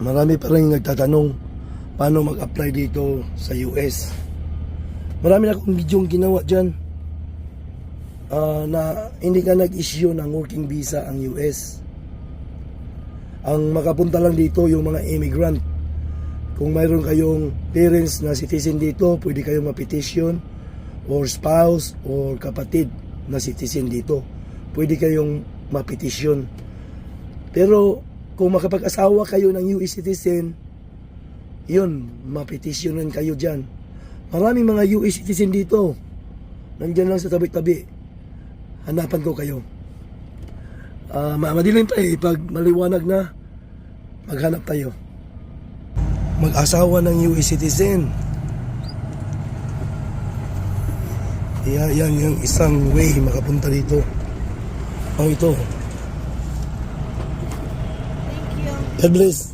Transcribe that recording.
Marami pa rin nagtatanong paano mag-apply dito sa US. Marami na akong video ginawa dyan na hindi ka nag-issue ng working visa ang US. Ang makapunta lang dito yung mga immigrant. Kung mayroon kayong parents na citizen dito, pwede kayong ma-petition, or spouse or kapatid na citizen dito, pwede kayong ma-petition. Pero kung makapag-asawa kayo ng US citizen, yun, ma-petitionan kayo dyan. Maraming mga US citizen dito, nandyan lang sa tabi-tabi. Hanapan ko kayo. Madilim pa pag maliwanag na, maghanap tayo. Mag-asawa ng US citizen. Yan yung isang way makapunta dito. Ito. Thank you. God bless.